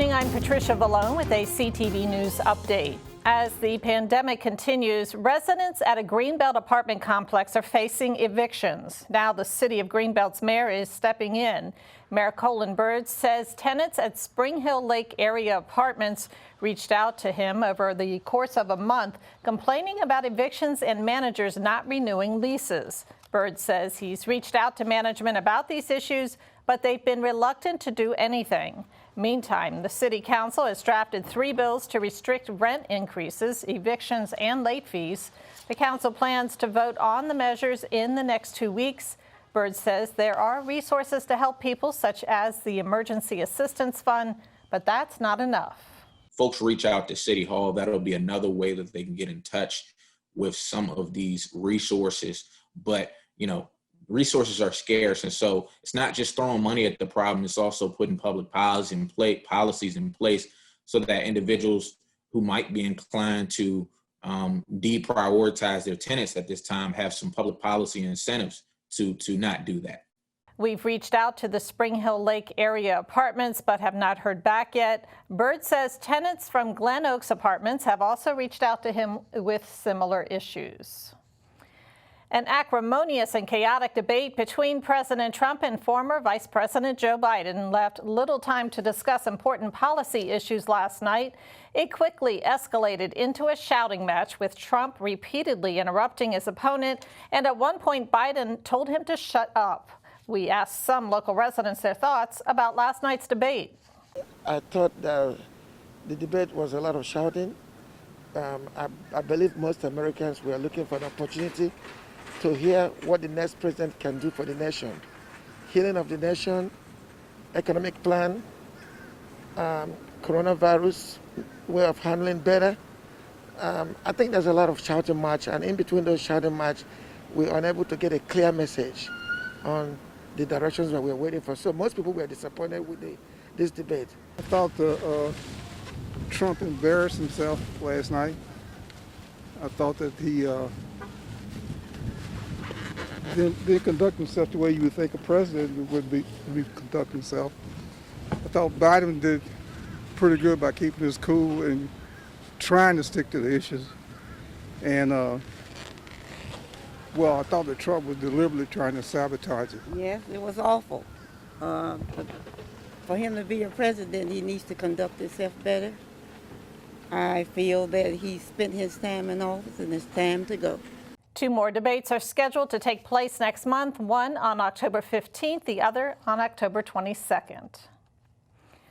evening, I'm Patricia Vallone with a CTV News update. As the pandemic continues, residents at a Greenbelt apartment complex are facing evictions. Now the city of Greenbelt's mayor is stepping in. Mayor Colin Byrd says tenants at Spring Hill Lake area apartments reached out to him over the course of a month, complaining about evictions and managers not renewing leases. Byrd says he's reached out to management about these issues, but they've been reluctant to do anything. Meantime, the city council has drafted 3 bills to restrict rent increases, evictions, and late fees. The council plans to vote on the measures in the next 2 weeks. Byrd says there are resources to help people, such as the Emergency Assistance Fund, but that's not enough. Folks reach out to City Hall. That'll be another way that they can get in touch with some of these resources. But, resources are scarce. And so it's not just throwing money at the problem. It's also putting public policies in place so that individuals who might be inclined to deprioritize their tenants at this time have some public policy incentives to not do that. We've reached out to the Spring Hill Lake area apartments, but have not heard back yet. Byrd says tenants from Glen Oaks apartments have also reached out to him with similar issues. An acrimonious and chaotic debate between President Trump and former Vice President Joe Biden left little time to discuss important policy issues last night. It quickly escalated into a shouting match, with Trump repeatedly interrupting his opponent, and at one point Biden told him to shut up. We asked some local residents their thoughts about last night's debate. I thought the debate was a lot of shouting. I believe most Americans were looking for an opportunity to hear what the next president can do for the nation. Healing of the nation, economic plan, coronavirus, way of handling better. I think there's a lot of shouting match, and in between those shouting match, we are unable to get a clear message on the directions that we're waiting for. So most people were disappointed with this debate. I thought Trump embarrassed himself last night. I thought that he didn't conduct himself the way you would think a president would be conducting himself. I thought Biden did pretty good by keeping his cool and trying to stick to the issues. And I thought that Trump was deliberately trying to sabotage it. Yes, it was awful. For him to be a president, he needs to conduct himself better. I feel that he spent his time in office and it's time to go. 2 more debates are scheduled to take place next month, one on October 15th, the other on October 22nd.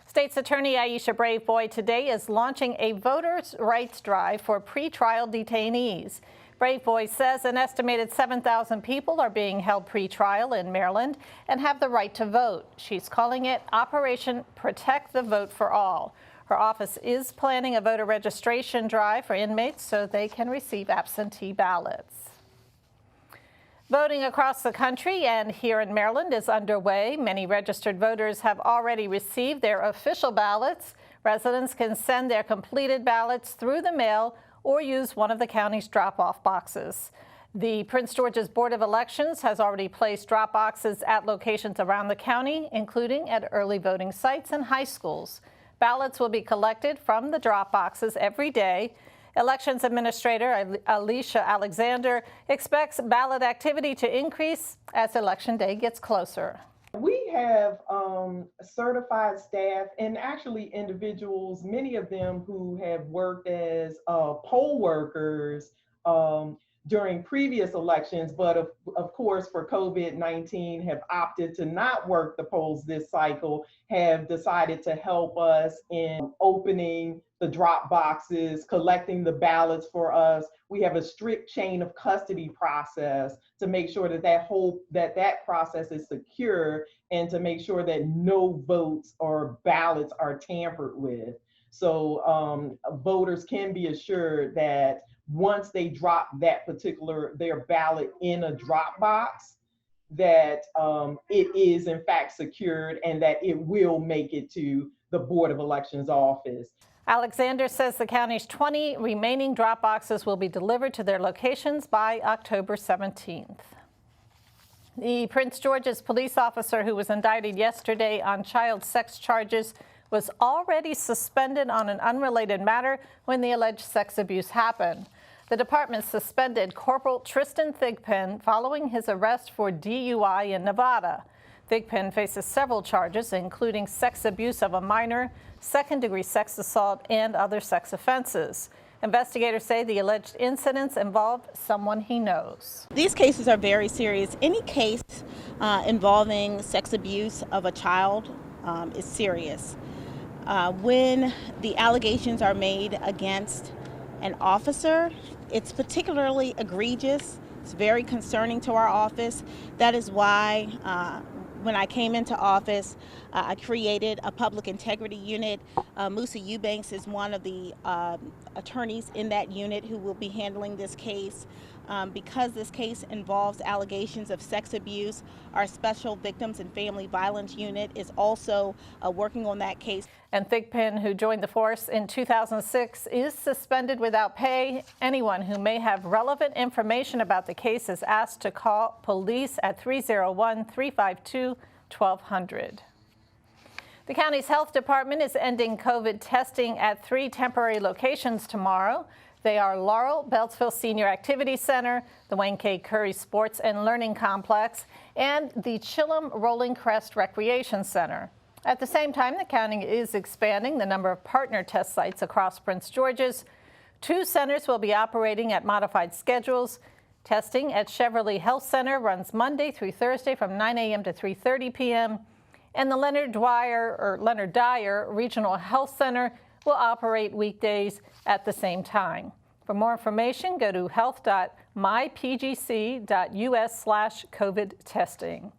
State's Attorney Aisha Braveboy today is launching a voters' rights drive for pretrial detainees. Braveboy says an estimated 7,000 people are being held pretrial in Maryland and have the right to vote. She's calling it Operation Protect the Vote for All. Her office is planning a voter registration drive for inmates so they can receive absentee ballots. Voting across the country and here in Maryland is underway. Many registered voters have already received their official ballots. Residents can send their completed ballots through the mail or use one of the county's drop-off boxes. The Prince George's Board of Elections has already placed drop boxes at locations around the county, including at early voting sites and high schools. Ballots will be collected from the drop boxes every day. Elections Administrator Alicia Alexander expects ballot activity to increase as Election Day gets closer. We have certified staff and actually individuals, many of them who have worked as poll workers during previous elections, but of course for COVID-19 have opted to not work the polls this cycle, have decided to help us in opening the drop boxes, collecting the ballots for us. We have a strict chain of custody process to make sure that that process is secure and to make sure that no votes or ballots are tampered with. So voters can be assured that once they drop their ballot in a drop box, that it is in fact secured and that it will make it to the Board of Elections office. Alexander says the county's 20 remaining drop boxes will be delivered to their locations by October 17th. The Prince George's police officer who was indicted yesterday on child sex charges was already suspended on an unrelated matter when the alleged sex abuse happened. The department suspended Corporal Tristan Thigpen following his arrest for DUI in Nevada. Thigpen faces several charges, including sex abuse of a minor, second-degree sex assault, and other sex offenses. Investigators say the alleged incidents involved someone he knows. These cases are very serious. Any case involving sex abuse of a child is serious. When the allegations are made against an officer, it's particularly egregious. It's very concerning to our office. That is why when I came into office, I created a public integrity unit. Musa Eubanks is one of the attorneys in that unit who will be handling this case. Because this case involves allegations of sex abuse, our Special Victims and Family Violence Unit is also working on that case. And Thigpen, who joined the force in 2006, is suspended without pay. Anyone who may have relevant information about the case is asked to call police at 301-352-1200. The county's health department is ending COVID testing at 3 temporary locations tomorrow. They are Laurel Beltsville Senior Activity Center, the Wayne K. Curry Sports and Learning Complex, and the Chillum Rolling Crest Recreation Center. At the same time, the county is expanding the number of partner test sites across Prince George's. 2 centers will be operating at modified schedules. Testing at Cheverly Health Center runs Monday through Thursday from 9 a.m. to 3:30 p.m. And the Leonard Dyer Regional Health Center will operate weekdays at the same time. For more information, go to health.mypgc.us/COVID testing.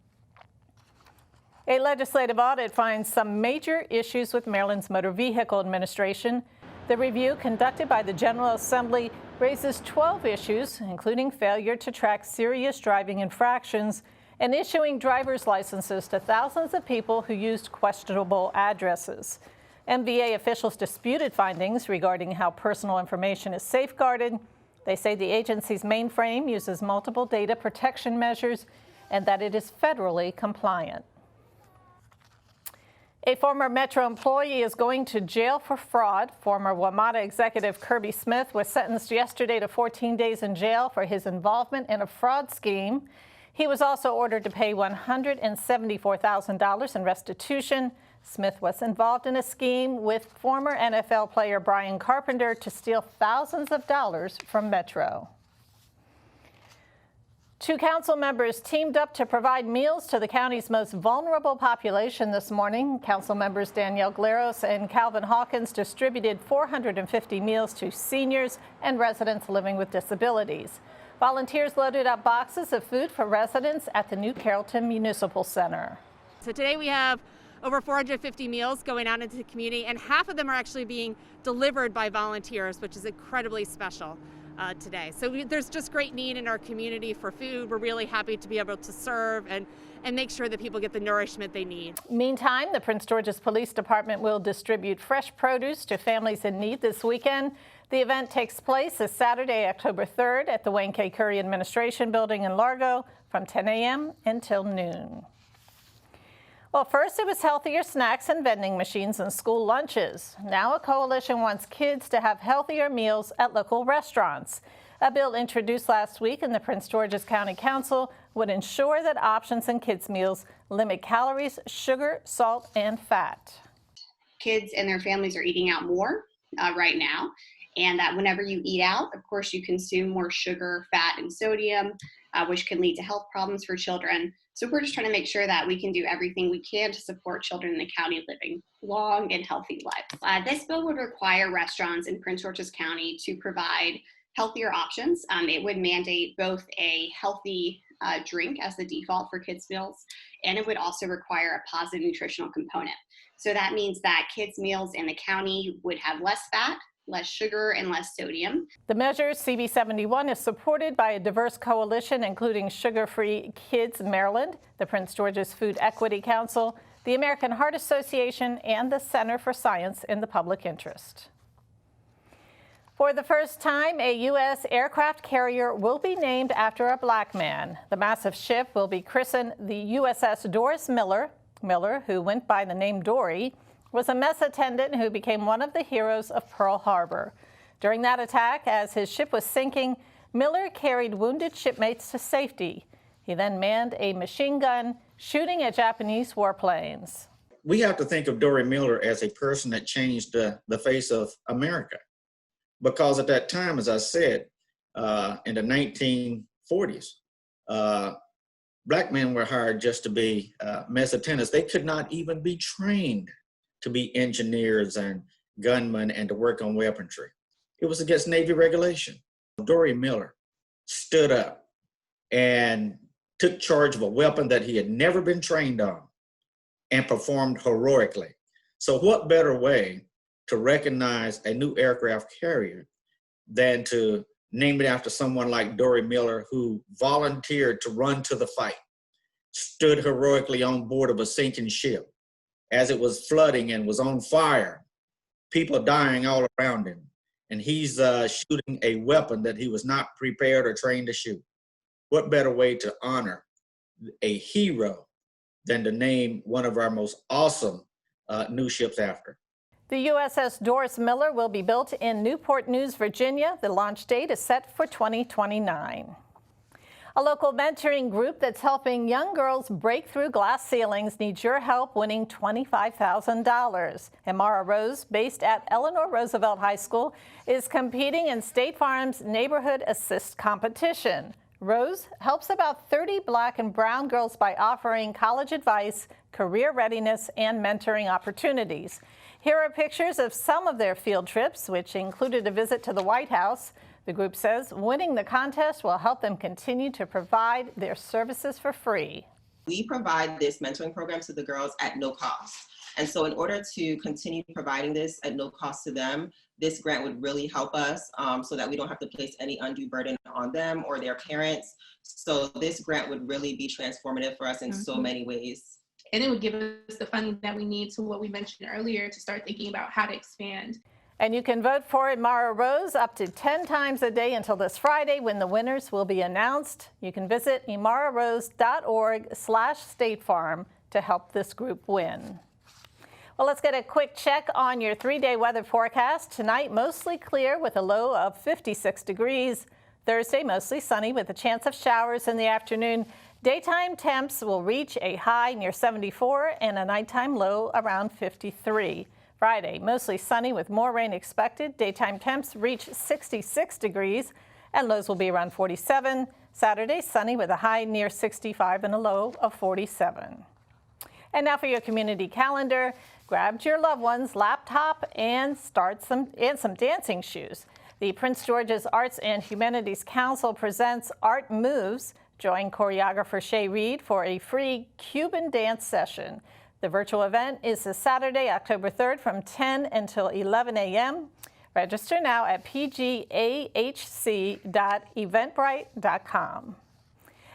A legislative audit finds some major issues with Maryland's Motor Vehicle Administration. The review conducted by the General Assembly raises 12 issues, including failure to track serious driving infractions and issuing driver's licenses to thousands of people who used questionable addresses. MVA officials disputed findings regarding how personal information is safeguarded. They say the agency's mainframe uses multiple data protection measures and that it is federally compliant. A former Metro employee is going to jail for fraud. Former WMATA executive Kirby Smith was sentenced yesterday to 14 days in jail for his involvement in a fraud scheme. He was also ordered to pay $174,000 in restitution. Smith was involved in a scheme with former NFL player Brian Carpenter to steal thousands of dollars from Metro. 2 council members teamed up to provide meals to the county's most vulnerable population this morning. Council members Danielle Glaros and Calvin Hawkins distributed 450 meals to seniors and residents living with disabilities. Volunteers loaded up boxes of food for residents at the New Carrollton Municipal Center. So today we have over 450 meals going out into the community, and half of them are actually being delivered by volunteers, which is incredibly special today. So there's just great need in our community for food. We're really happy to be able to serve and make sure that people get the nourishment they need. Meantime, the Prince George's Police Department will distribute fresh produce to families in need this weekend. The event takes place this Saturday, October 3rd at the Wayne K. Curry Administration Building in Largo from 10 a.m. until noon. Well, first it was healthier snacks and vending machines and school lunches. Now a coalition wants kids to have healthier meals at local restaurants. A bill introduced last week in the Prince George's County Council would ensure that options in kids' meals limit calories, sugar, salt, and fat. Kids and their families are eating out more right now, and that whenever you eat out, of course, you consume more sugar, fat, and sodium, which can lead to health problems for children. So we're just trying to make sure that we can do everything we can to support children in the county living long and healthy lives. This bill would require restaurants in Prince George's County to provide healthier options. It would mandate both a healthy drink as the default for kids' meals, and it would also require a positive nutritional component. So that means that kids' meals in the county would have less fat, less sugar, and less sodium. The measure, CB 71, is supported by a diverse coalition including Sugar Free Kids Maryland, the Prince George's Food Equity Council, the American Heart Association, and the Center for Science in the Public Interest. For the first time, a U.S. aircraft carrier will be named after a black man. The massive ship will be christened the USS Doris Miller, who went by the name Dory, was a mess attendant who became one of the heroes of Pearl Harbor. During that attack, as his ship was sinking, Miller carried wounded shipmates to safety. He then manned a machine gun, shooting at Japanese warplanes. We have to think of Doris Miller as a person that changed the face of America. Because at that time, as I said, in the 1940s, Black men were hired just to be mess attendants. They could not even be trained to be engineers and gunmen and to work on weaponry. It was against Navy regulation. Doris Miller stood up and took charge of a weapon that he had never been trained on and performed heroically. So what better way to recognize a new aircraft carrier than to name it after someone like Doris Miller, who volunteered to run to the fight, stood heroically on board of a sinking ship as it was flooding and was on fire, people dying all around him. And he's shooting a weapon that he was not prepared or trained to shoot. What better way to honor a hero than to name one of our most awesome new ships after? The USS Doris Miller will be built in Newport News, Virginia. The launch date is set for 2029. A local mentoring group that's helping young girls break through glass ceilings needs your help winning $25,000. Amara Rose, based at Eleanor Roosevelt High School, is competing in State Farm's Neighborhood Assist competition. Rose helps about 30 Black and brown girls by offering college advice, career readiness, and mentoring opportunities. Here are pictures of some of their field trips, which included a visit to the White House. The group says winning the contest will help them continue to provide their services for free. We provide this mentoring program to the girls at no cost. And so in order to continue providing this at no cost to them, this grant would really help us so that we don't have to place any undue burden on them or their parents. So this grant would really be transformative for us in so many ways. And it would give us the funding that we need to what we mentioned earlier to start thinking about how to expand. And you can vote for Amara Rose up to 10 times a day until this Friday when the winners will be announced. You can visit imararose.org/State Farm to help this group win. Well, let's get a quick check on your 3-day weather forecast. Tonight, mostly clear with a low of 56 degrees. Thursday, mostly sunny with a chance of showers in the afternoon. Daytime temps will reach a high near 74 and a nighttime low around 53. Friday, mostly sunny with more rain expected. Daytime temps reach 66 degrees and lows will be around 47. Saturday, sunny with a high near 65 and a low of 47. And now for your community calendar. Grab your loved one's laptop and some dancing shoes. The Prince George's Arts and Humanities Council presents Art Moves. Join choreographer Shay Reed for a free Cuban dance session. The virtual event is this Saturday, October 3rd from 10 until 11 a.m. Register now at pgahc.eventbrite.com.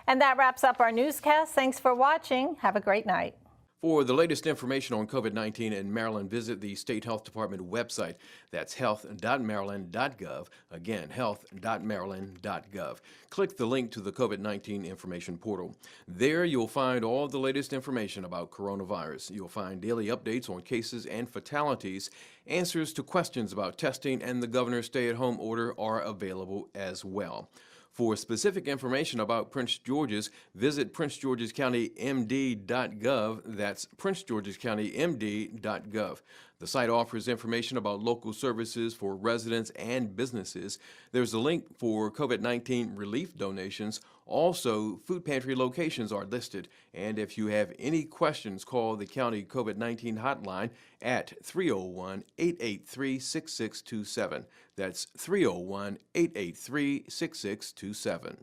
And that wraps up our newscast. Thanks for watching. Have a great night. For the latest information on COVID-19 in Maryland, visit the State Health Department website. That's health.maryland.gov. Again, health.maryland.gov. Click the link to the COVID-19 information portal. There you'll find all the latest information about coronavirus. You'll find daily updates on cases and fatalities. Answers to questions about testing and the governor's stay-at-home order are available as well. For specific information about Prince George's, visit princegeorgescountymd.gov. That's princegeorgescountymd.gov. The site offers information about local services for residents and businesses. There's a link for COVID-19 relief donations. Also, food pantry locations are listed. And if you have any questions, call the county COVID-19 hotline at 301-883-6627. That's 301-883-6627.